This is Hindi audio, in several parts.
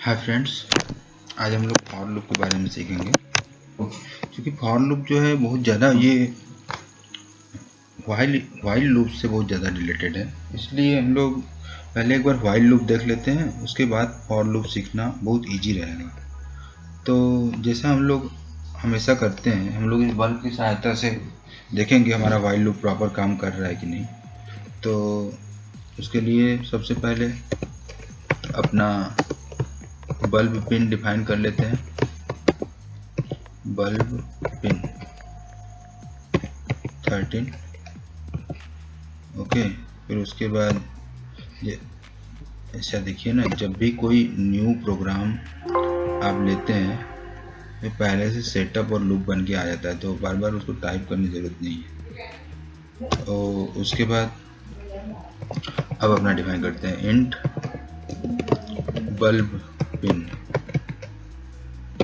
हाय फ्रेंड्स, आज हम लोग फॉर लूप के बारे में सीखेंगे। क्योंकि फॉर लूप जो है बहुत ज़्यादा ये वाइल लूप से बहुत ज़्यादा रिलेटेड है, इसलिए हम लोग पहले एक बार वाइल लूप देख लेते हैं, उसके बाद फॉर लूप सीखना बहुत इजी रहेगा। तो जैसा हम लोग हमेशा करते हैं, हम लोग इस बल्ब की सहायता से देखेंगे हमारा वाइल लूप प्रॉपर काम कर रहा है कि नहीं। तो उसके लिए सबसे पहले अपना बल्ब पिन डिफाइन कर लेते हैं। Bulb pin 13, okay. फिर उसके बाद ये ऐसा देखिए ना, जब भी कोई न्यू प्रोग्राम आप लेते हैं तो पहले से सेटअप और लूप बन के आ जाता है, तो बार बार उसको टाइप करने की ज़रूरत नहीं है। और उसके बाद अब अपना डिफाइन करते हैं int bulb pin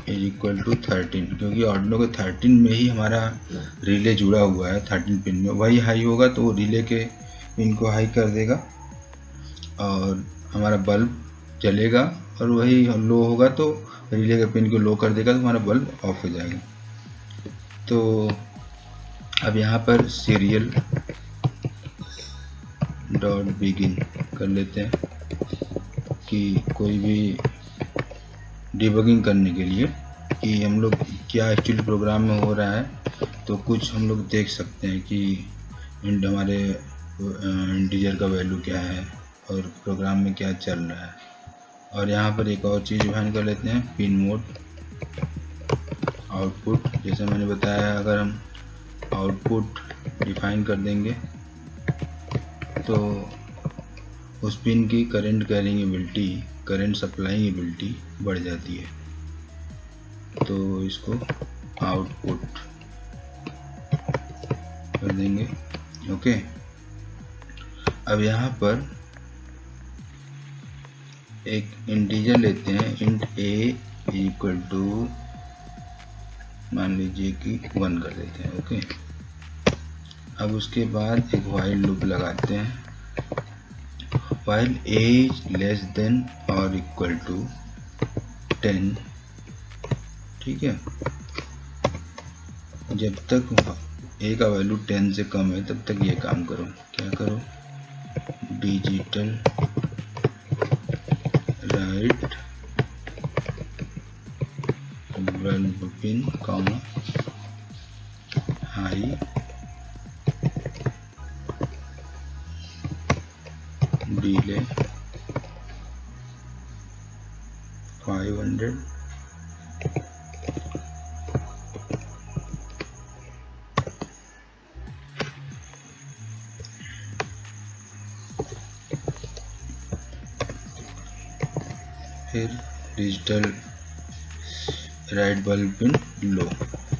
is equal to 13, क्योंकि आर्डिनो के 13 में ही हमारा रिले जुड़ा हुआ है। 13 पिन में वही हाई होगा तो वो रिले के पिन को हाई कर देगा और हमारा बल्ब जलेगा, और वही लो होगा तो रिले के पिन को लो कर देगा तो हमारा बल्ब ऑफ हो जाएगा। तो अब यहाँ पर सीरियल डॉट बिगिन कर लेते हैं कि कोई भी डिबगिंग करने के लिए कि हम लोग क्या एक्चुअली प्रोग्राम में हो रहा है, तो कुछ हम लोग देख सकते हैं कि हमारे इंटीजर का वैल्यू क्या है और प्रोग्राम में क्या चल रहा है। और यहाँ पर एक और चीज़ डिफाइन कर लेते हैं, पिन मोड आउटपुट। जैसे मैंने बताया, अगर हम आउटपुट डिफाइन कर देंगे तो उस पिन की current carrying ability, current supplying ability बढ़ जाती है। तो इसको आउटपुट कर देंगे, ओके। अब यहाँ पर एक इंटीजर लेते हैं, इंट a इक्वल टू मान लीजिए कि 1 कर देते हैं, ओके। अब उसके बाद एक वाइल लूप लगाते हैं, while a is less than और इक्वल टू 10, ठीक है। जब तक a का वैल्यू 10 से कम है तब तक ये काम करो। क्या करो, digital right bulb pin comma high delay 500 फिर digital right bulb pin low,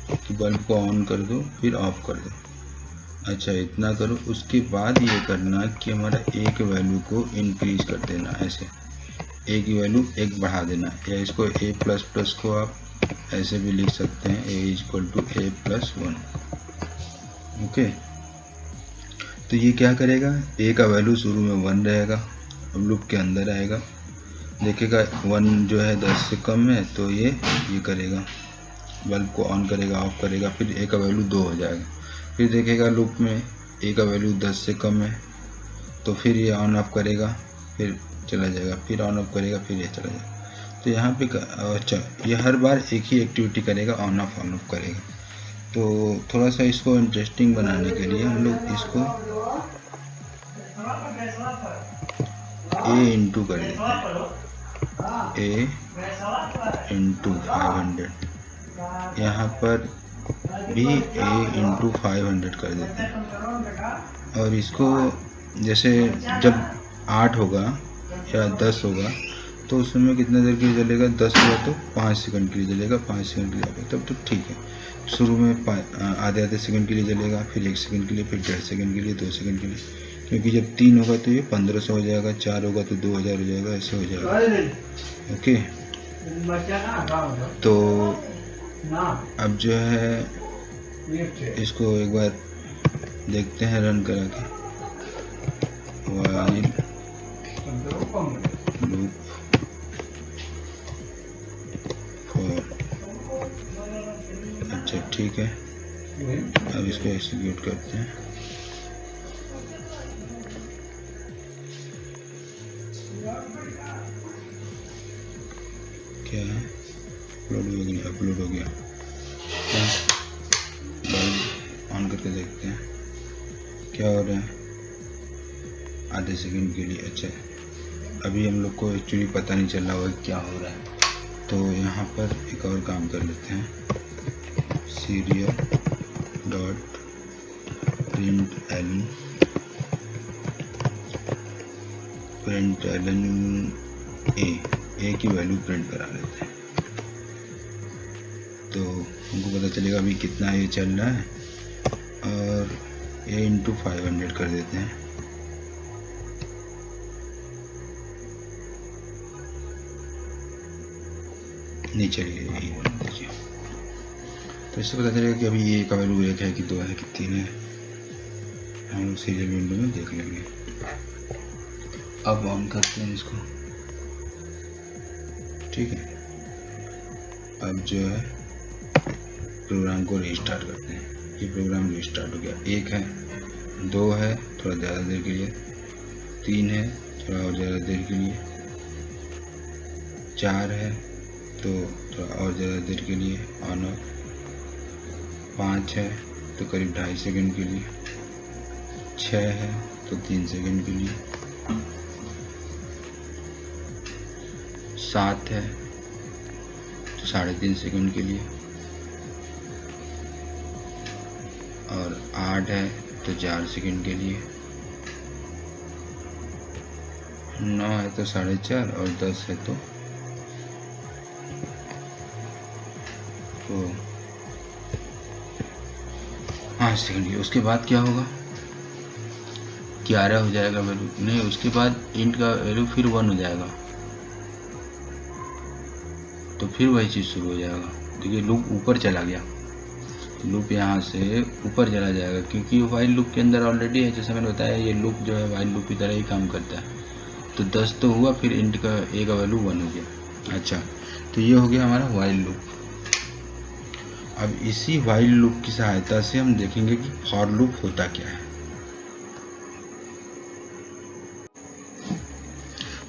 कि बल्ब को ऑन कर दो फिर ऑफ कर दो। अच्छा, इतना करो। उसके बाद ये करना कि हमारा a के वैल्यू को इंक्रीज कर देना, ऐसे a की वैल्यू 1 बढ़ा देना, या इसको a प्लस प्लस को आप ऐसे भी लिख सकते हैं, a equal to a plus 1, okay. तो ये क्या करेगा, a का वैल्यू शुरू में 1 रहेगा, अब लूप के अंदर आएगा, देखेगा 1 जो है 10 से कम है, तो ये करेगा, बल्ब को ऑन करेगा, ऑफ करेगा, फिर a का वैल्यू 2 हो जाएगा। फिर देखेगा लूप में a का वैल्यू 10 से कम है, तो फिर ये ऑन ऑफ करेगा, फिर चला जाएगा, फिर ऑन ऑफ करेगा, फिर ये चला जाएगा। तो यहाँ पे अच्छा, ये हर बार एक ही एक्टिविटी करेगा, ऑन ऑफ करेगा। तो थोड़ा सा इसको इंटरेस्टिंग बनाने के लिए हम लोग इसको a इंटू कर देते हैं, a इंटू 500, यहाँ पर भी a इंटू 500 कर देते हैं। और इसको जैसे जब 8 होगा या 10 होगा तो उस समय कितना देर के लिए चलेगा, 10 हुआ तो 5 सेकंड के लिए चलेगा, 5 सेकंड के लिए तब तो ठीक है। शुरू में आधे सेकंड के लिए चलेगा, फिर 1 सेकंड के लिए, फिर 1.5 सेकंड के लिए, 2 सेकंड के लिए, क्योंकि जब 3 होगा तो ये 1500 हो जाएगा, 4 होगा तो 2000 हो जाएगा, ऐसे हो जाएगा, ओके। तो अब जो है इसको एक बार देखते हैं रन करा के, वाइल लूप ठीक है, अब इसको एक्सिक्यूट करते हैं। क्या है, अपलोड हो गया। बल्ब ऑन करके देखते हैं क्या हो रहा है आधे सेकंड के लिए। अच्छा, अभी हम लोग को एक्चुअली पता नहीं चल रहा होगा क्या हो रहा है, तो यहाँ पर एक और काम कर लेते हैं, serial डॉट println ए की वैल्यू प्रिंट करा लेते हैं, तो हमको पता चलेगा अभी कितना ये चल रहा है। और a इंटू 500 कर देते हैं। नहीं, चलिए यही बना दीजिए, तो इससे पता चलेगा कि अभी ये का वैल्यू 1 है कि 2 है कि 3 है, हम लोग सीरियल विंडो में देख लेंगे। अब ऑन करते हैं इसको, ठीक है। अब जो है प्रोग्राम को रीस्टार्ट करते हैं। ये प्रोग्राम रीस्टार्ट हो गया। 1 है, 2 है थोड़ा ज़्यादा देर के लिए, 3 है थोड़ा और ज़्यादा देर के लिए, 4 है तो थोड़ा और ज़्यादा देर के लिए ऑन ऑफ, 5 है तो करीब 2.5 सेकंड के लिए, 6 है तो 3 सेकंड के लिए, 7 है तो 3.5 सेकंड के लिए, और 8 है तो 4 सेकंड के लिए, 9 है तो 4.5, और 10 है तो 5 सेकंड की। उसके बाद क्या होगा, 11 हो जाएगा वैल्यू, नहीं उसके बाद इंट का वैल्यू फिर 1 हो जाएगा, तो फिर वही चीज़ शुरू हो जाएगा। देखिए लूप ऊपर चला गया, लूप यहाँ से ऊपर चला जाएगा क्योंकि वाइल लूप के अंदर ऑलरेडी है, जैसे मैंने बताया ये लूप जो है वाइल लूप की तरह ही काम करता है। तो 10 तो हुआ, फिर इंट का ए का वैल्यू 1 हो गया। अच्छा, तो ये हो गया हमारा वाइल लूप। अब इसी वाइल लूप की सहायता से हम देखेंगे कि फॉर लूप होता क्या है।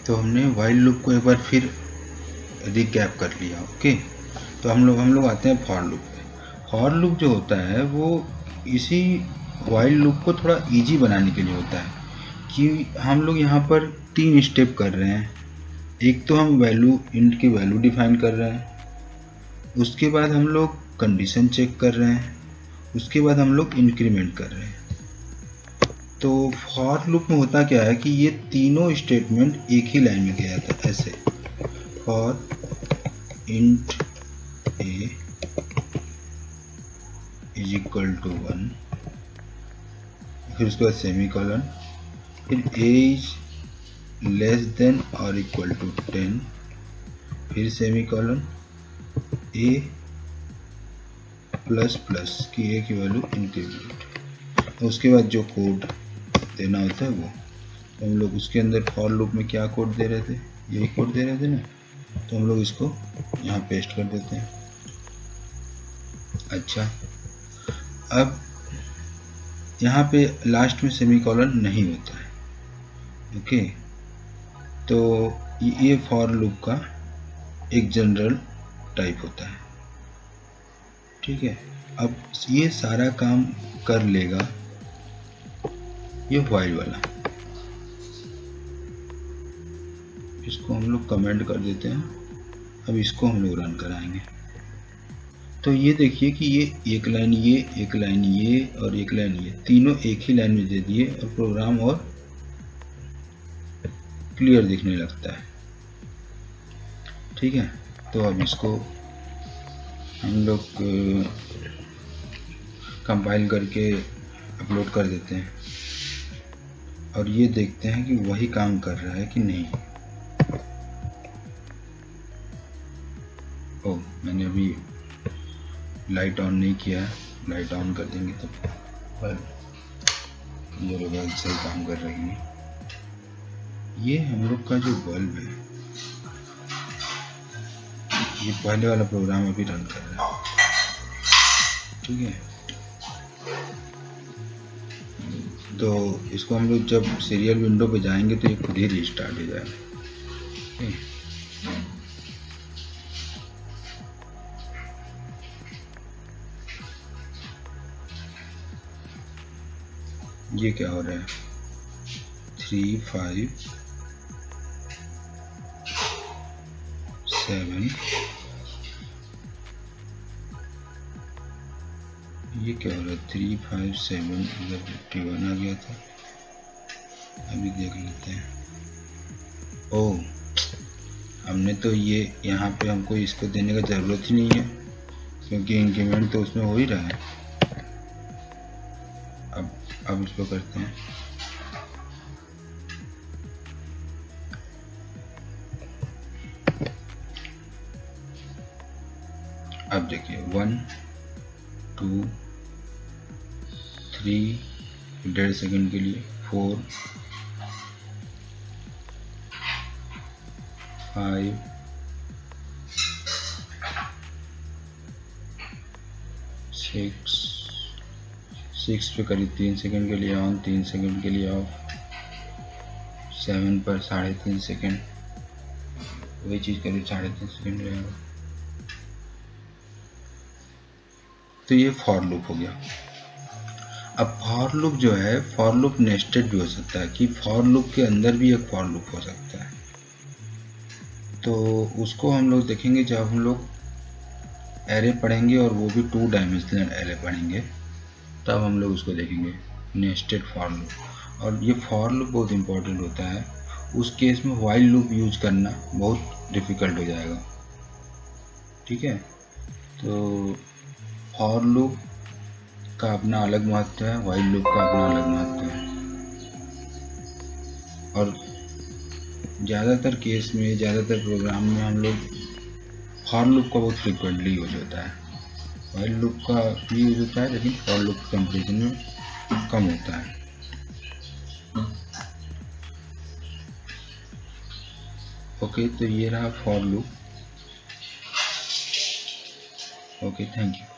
तो हमने वाइल लूप को एक बार फिर रिकैप कर लिया, ओके। तो हम लोग आते हैं फॉर लूप पे। फॉर लूप जो होता है वो इसी वाइल लूप को थोड़ा इजी बनाने के लिए होता है कि हम लोग यहाँ पर 3 स्टेप कर रहे हैं। एक तो हम वैल्यू इंट की वैल्यू डिफाइन कर रहे हैं, उसके बाद हम लोग कंडीशन चेक कर रहे हैं, उसके बाद हम लोग इंक्रीमेंट कर रहे हैं। तो फॉर लूप में होता क्या है कि ये तीनों स्टेटमेंट एक ही लाइन में किया जाता है, ऐसे for int a is equal to 1, फिर उसके बाद सेमी कॉलन, फिर ए इज लेस देन और इक्वल टू 10, फिर semicolon, a plus plus की ए की वैल्यू इंक्रीमेंट। उसके बाद जो कोड देना होता है वो, तो हम लोग उसके अंदर फॉर लूप में क्या कोड दे रहे थे, यही कोड दे रहे थे ना, तो हम लोग इसको यहाँ पेस्ट कर देते हैं। अच्छा, अब यहाँ पे लास्ट में सेमी कॉलन नहीं होता है, ओके। तो ये फॉर लूप का एक जनरल टाइप होता है, ठीक है। अब ये सारा काम कर लेगा ये व्हाइल वाला, इसको हम लोग कमेंट कर देते हैं। अब इसको हम लोग रन कराएंगे, तो ये देखिए कि ये एक लाइन ये, एक लाइन ये और एक लाइन ये, तीनों एक ही लाइन में दे दिए और प्रोग्राम और क्लियर दिखने लगता है, ठीक है। तो अब इसको हम लोग कंपाइल करके अपलोड कर देते हैं और ये देखते हैं कि वही काम कर रहा है कि नहीं। ओ, मैंने अभी लाइट ऑन नहीं किया है, लाइट ऑन कर देंगे तो ये बल्ब सही काम कर रही है। ये हम लोग का जो बल्ब है, ये पहले वाला प्रोग्राम अभी रन कर रहा है। ठीक है। तो इसको हम लोग जब सीरियल विंडो पे जाएंगे तो ये खुद ही रिस्टार्ट हो जाएगा। ये क्या हो रहा है, 3 5 7, ये क्या हो रहा है, 3 5 7, इधर 51 आ गया था। अभी देख लेते हैं। ओह, हमने तो ये यहाँ पे हमको इसको देने का ज़रूरत ही नहीं है, क्योंकि इंक्रीमेंट तो उसमें हो ही रहा है। अब इसको करते हैं। अब देखिए 1 2 3, 1.5 सेकंड के लिए 4 5 6 पे करीब 3 सेकंड के लिए ऑन, 3 सेकंड के लिए ऑफ, 7 पर 3.5 सेकंड, वही चीज़ करीब 3.5 सेकंड रहेगा। तो ये फॉर लूप हो गया। अब फॉर लूप जो है, फॉर लूप नेस्टेड भी हो सकता है, कि फॉर लूप के अंदर भी एक फॉर लूप हो सकता है। तो उसको हम लोग देखेंगे जब हम लोग एरे पढ़ेंगे, और वो भी 2 डायमेंशनल एरे पढ़ेंगे, तब हम लोग उसको देखेंगे, नेस्टेड फॉर लूप। और ये फॉर लूप बहुत इंपॉर्टेंट होता है। उस केस में व्हाइल लूप यूज करना बहुत डिफ़िकल्ट हो जाएगा। ठीक है, तो फॉर लूप का अपना अलग महत्व है, व्हाइल लूप का अपना अलग महत्व है। और ज़्यादातर केस में, ज़्यादातर प्रोग्राम में हम लोग फॉर लूप का बहुत फ्रिक्वेंटली यूज होता है। व्हाइल लूप का भी यूज होता है, लेकिन फॉर लूप कंपेरिजन में कम होता है। ओके, तो ये रहा for loop. Okay, thank you.